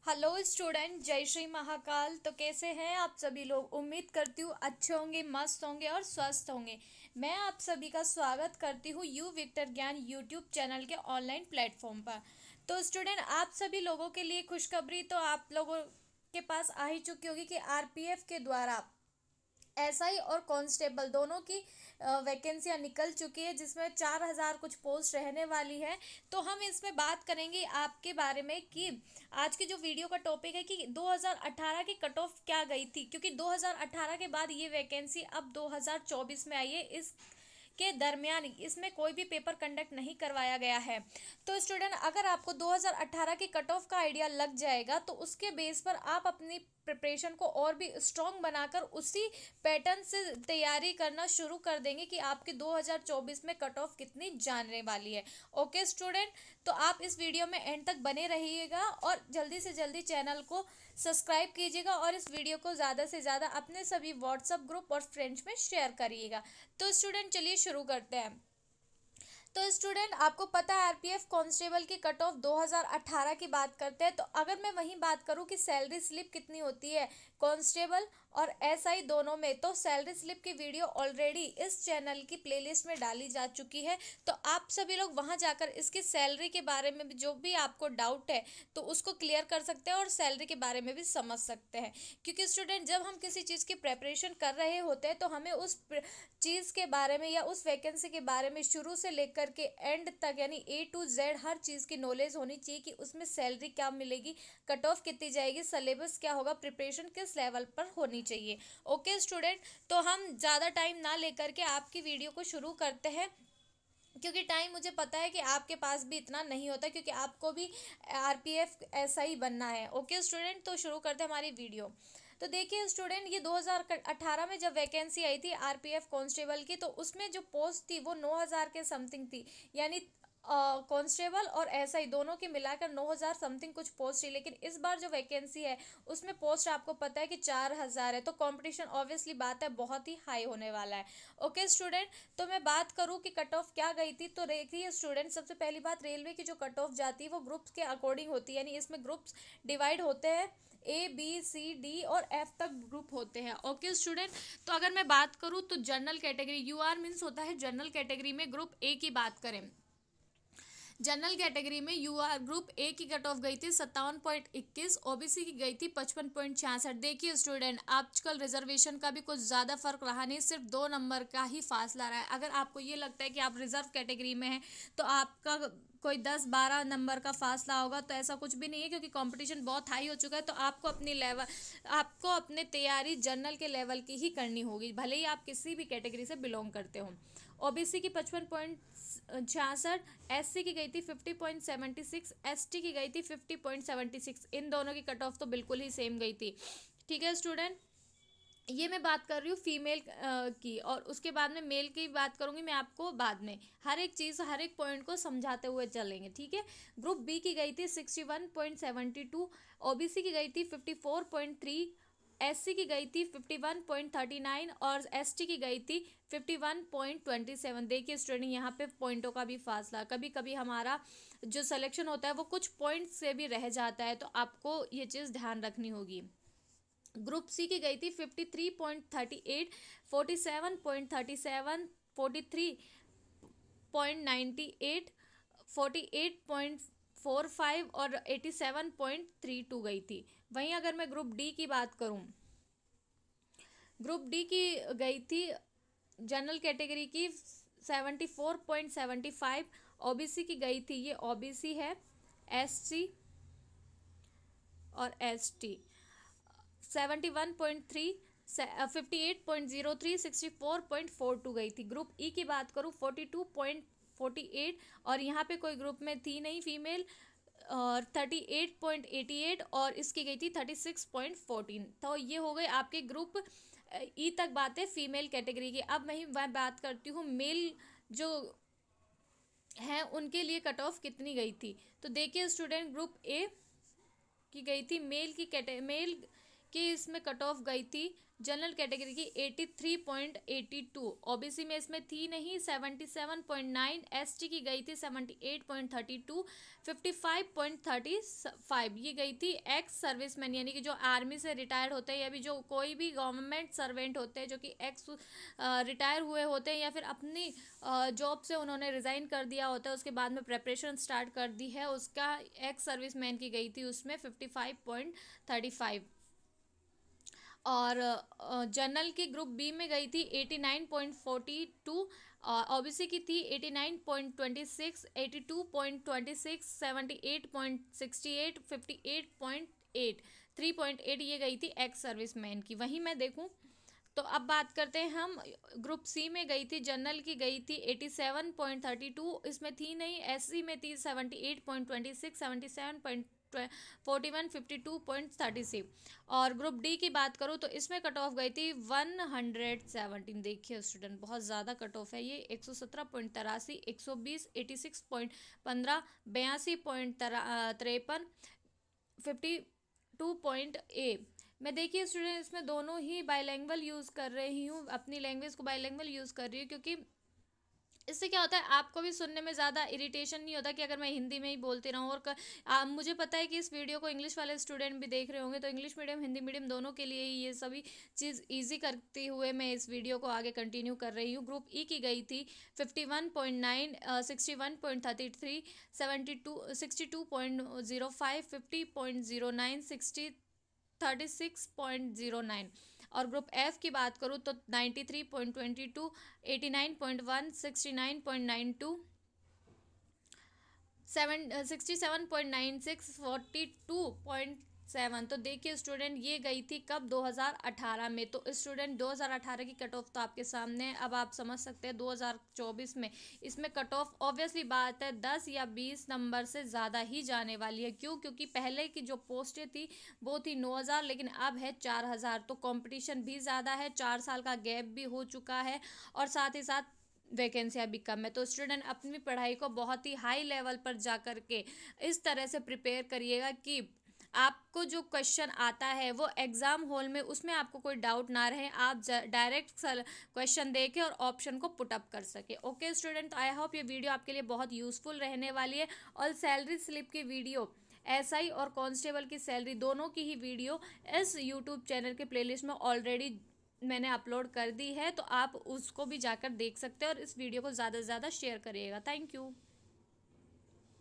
Hello student, जय श्री महाकाल। तो कैसे हैं आप सभी लोग? उम्मीद करती हूँ अच्छे होंगे, मस्त होंगे और स्वस्थ होंगे। मैं आप सभी का स्वागत करती हूँ यू विक्टर ज्ञान यूट्यूब चैनल के ऑनलाइन प्लेटफॉर्म पर। तो स्टूडेंट, आप सभी लोगों के लिए खुशखबरी तो आप लोगों के पास आ ही चुकी होगी कि आरपीएफ के द्वारा एसआई और कांस्टेबल दोनों की वैकेंसियां निकल चुकी है, जिसमें 4,000 कुछ पोस्ट रहने वाली है। तो हम इसमें बात करेंगे आपके बारे में कि आज की जो वीडियो का टॉपिक है कि 2018 की कट ऑफ क्या गई थी, क्योंकि 2018 के बाद ये वैकेंसी अब 2024 में आई है। इस के दरमियान इसमें कोई भी पेपर कंडक्ट नहीं करवाया गया है। तो स्टूडेंट, अगर आपको 2018 की कट ऑफ का आइडिया लग जाएगा तो उसके बेस पर आप अपनी प्रिपरेशन को और भी स्ट्रॉन्ग बनाकर उसी पैटर्न से तैयारी करना शुरू कर देंगे कि आपके 2024 में कट ऑफ कितनी जाने वाली है। ओके स्टूडेंट, तो आप इस वीडियो में एंड तक बने रहिएगा और जल्दी से जल्दी चैनल को सब्सक्राइब कीजिएगा और इस वीडियो को ज़्यादा से ज़्यादा अपने सभी व्हाट्सएप ग्रुप और फ्रेंड्स में शेयर करिएगा। तो स्टूडेंट, चलिए शुरू करते हैं। तो स्टूडेंट, आपको पता है आरपीएफ कांस्टेबल की कट ऑफ 2018 की बात करते हैं। तो अगर मैं वहीं बात करूं कि सैलरी स्लिप कितनी होती है कांस्टेबल और एसआई दोनों में, तो सैलरी स्लिप की वीडियो ऑलरेडी इस चैनल की प्लेलिस्ट में डाली जा चुकी है। तो आप सभी लोग वहां जाकर इसकी सैलरी के बारे में जो भी आपको डाउट है तो उसको क्लियर कर सकते हैं और सैलरी के बारे में भी समझ सकते हैं। क्योंकि स्टूडेंट, जब हम किसी चीज़ की प्रेपरेशन कर रहे होते हैं तो हमें उस चीज़ के बारे में या उस वैकेंसी के बारे में शुरू से लेकर के एंड तक यानी ए टू जेड हर चीज़ की नॉलेज होनी चाहिए कि उसमें सैलरी क्या मिलेगी, कट ऑफ कितनी जाएगी, सिलेबस क्या होगा, प्रिपरेशन किस लेवल पर होनी चाहिए। ओके स्टूडेंट, तो हम ज़्यादा टाइम ना लेकर के आपकी वीडियो को शुरू करते हैं, क्योंकि टाइम मुझे पता है कि आपके पास भी इतना नहीं होता, क्योंकि आपको भी आरपीएफ ऐसा ही बनना है। ओके स्टूडेंट, तो शुरू करते हैं हमारी वीडियो। तो देखिए स्टूडेंट, ये 2018 में जब वैकेंसी आई थी आरपीएफ कांस्टेबल की, तो उसमें जो पोस्ट थी वो 9,000 के समथिंग थी। यानी कांस्टेबल और एसआई दोनों की मिलाकर 9,000 समथिंग कुछ पोस्ट थी। लेकिन इस बार जो वैकेंसी है उसमें पोस्ट आपको पता है कि 4,000 है। तो कंपटीशन ऑब्वियसली बात है बहुत ही हाई होने वाला है। ओके स्टूडेंट, तो मैं बात करूं कि कट ऑफ क्या गई थी, तो देखिए स्टूडेंट, सबसे पहली बात, रेलवे की जो कट ऑफ जाती है वो ग्रुप्स के अकॉर्डिंग होती है। यानी इसमें ग्रुप्स डिवाइड होते हैं, ए बी सी डी और एफ तक ग्रुप होते हैं। ओके स्टूडेंट, तो अगर मैं बात करूं तो जनरल कैटेगरी यूआर मीन्स होता है जनरल कैटेगरी में ग्रुप ए की बात करें। जनरल कैटेगरी में यूआर ग्रुप ए की कट ऑफ गई थी 57.21, ओबीसी की गई थी 55.66। देखिए स्टूडेंट, आजकल रिजर्वेशन का भी कुछ ज़्यादा फर्क रहा नहीं, सिर्फ 2 नंबर का ही फासला रहा है। अगर आपको ये लगता है कि आप रिजर्व कैटेगरी में हैं तो आपका कोई 10-12 नंबर का फासला होगा, तो ऐसा कुछ भी नहीं है, क्योंकि कंपटीशन बहुत हाई हो चुका है। तो आपको अपने तैयारी जनरल के लेवल की ही करनी होगी, भले ही आप किसी भी कैटेगरी से बिलोंग करते हो। ओबीसी की 55.66, एससी की गई थी 50.76, एसटी की गई थी 50.76। इन दोनों की कट ऑफ तो बिल्कुल ही सेम गई थी। ठीक है स्टूडेंट, ये मैं बात कर रही हूँ फीमेल की, और उसके बाद में मेल की बात करूँगी मैं आपको बाद में। हर एक चीज़, हर एक पॉइंट को समझाते हुए चलेंगे, ठीक है। ग्रुप बी की गई थी 61.72, ओबीसी की गई थी 54.3, एससी की गई थी 51.39 और एसटी की गई थी 51.27। देखिए स्टूडेंट, यहाँ पे पॉइंटों का भी फासला, कभी कभी हमारा जो सिलेक्शन होता है वो कुछ पॉइंट से भी रह जाता है, तो आपको ये चीज़ ध्यान रखनी होगी। ग्रुप सी की गई थी 53.38, 47.37, 43.98, 48.45 और 87.32 गई थी। वहीं अगर मैं ग्रुप डी की बात करूं, ग्रुप डी की गई थी जनरल कैटेगरी की 74.75, ओबीसी की गई थी, ये ओबीसी है, एससी और एसटी 71.3, 58.03, 64.42 गई थी। ग्रुप ई की बात करूँ 42.48, और यहाँ पे कोई ग्रुप में थी नहीं फीमेल, और 38.88 और इसकी गई थी 36.14। तो ये हो गए आपके ग्रुप ई तक बात है फीमेल कैटेगरी की। अब मैं बात करती हूँ मेल जो हैं उनके लिए कट ऑफ कितनी गई थी। तो देखिए स्टूडेंट, ग्रुप ए की गई थी मेल कि इसमें कट ऑफ गई थी जनरल कैटेगरी की 83.82, ओबीसी में इसमें थी नहीं 77.9, एसटी की गई थी 78.32, 55.35 ये गई थी एक्स सर्विसमैन, यानी कि जो आर्मी से रिटायर्ड होते हैं या भी जो कोई भी गवर्नमेंट सर्वेंट होते हैं जो कि एक्स रिटायर हुए होते हैं या फिर अपनी जॉब से उन्होंने रिज़ाइन कर दिया होता है, उसके बाद में प्रेपरेशन स्टार्ट कर दी है, उसका एक्स सर्विसमैन की गई थी उसमें 55.35। और जनरल की ग्रुप बी में गई थी 89.42, ओबीसी की थी 89.26, 82.26, 78.68, 58.8, 3.8 ये गई थी एक्स सर्विसमैन की। वहीं मैं देखूं तो अब बात करते हैं हम ग्रुप सी में गई थी जनरल की गई थी 87.32, इसमें थी नहीं, एससी में थी 78.26, 77.41, 52.36। और ग्रुप डी की बात करूँ तो इसमें कट ऑफ गई थी 117। देखिए स्टूडेंट बहुत ज़्यादा कट ऑफ है ये, 117.83, 120, 86.15, 82.53, 52.A। मैं देखिए स्टूडेंट इसमें दोनों ही बाइलैंग्वेज यूज़ कर रही हूँ, अपनी लैंग्वेज को बाइलैंग्वेज यूज़ कर रही हूँ, क्योंकि इससे क्या होता है आपको भी सुनने में ज़्यादा इरिटेशन नहीं होता कि अगर मैं हिंदी में ही बोलती रहूँ। और मुझे पता है कि इस वीडियो को इंग्लिश वाले स्टूडेंट भी देख रहे होंगे, तो इंग्लिश मीडियम हिंदी मीडियम दोनों के लिए ही ये सभी चीज़ इजी करते हुए मैं इस वीडियो को आगे कंटिन्यू कर रही हूँ। ग्रुप ई की गई थी 51.9, 61.33, 72, 62.05, 50.09, 36.09। और ग्रुप एफ की बात करूँ तो 93.22, 89.1, 69.92, 67.96, 42.7। तो देखिए स्टूडेंट ये गई थी कब, 2018 में। तो स्टूडेंट 2018 की कट ऑफ तो आपके सामने है। अब आप समझ सकते हैं 2024 में इसमें कट ऑफ ऑब्वियसली बात है 10 या 20 नंबर से ज़्यादा ही जाने वाली है। क्यों? क्योंकि पहले की जो पोस्टें थी वो थी 9000, लेकिन अब है 4000। तो कंपटीशन भी ज़्यादा है, 4 साल का गैप भी हो चुका है और साथ ही साथ वैकेंसियाँ भी कम है। तो स्टूडेंट अपनी पढ़ाई को बहुत ही हाई लेवल पर जा कर के इस तरह से प्रिपेयर करिएगा कि आपको जो क्वेश्चन आता है वो एग्ज़ाम हॉल में उसमें आपको कोई डाउट ना रहे, आप डायरेक्ट क्वेश्चन दे के और ऑप्शन को पुट अप कर सके। ओके स्टूडेंट, आई होप ये वीडियो आपके लिए बहुत यूज़फुल रहने वाली है। और सैलरी स्लिप की वीडियो, एसआई और कांस्टेबल की सैलरी दोनों की ही वीडियो इस यूट्यूब चैनल के प्लेलिस्ट में ऑलरेडी मैंने अपलोड कर दी है, तो आप उसको भी जाकर देख सकते हैं और इस वीडियो को ज़्यादा से ज़्यादा शेयर करिएगा। Thank you.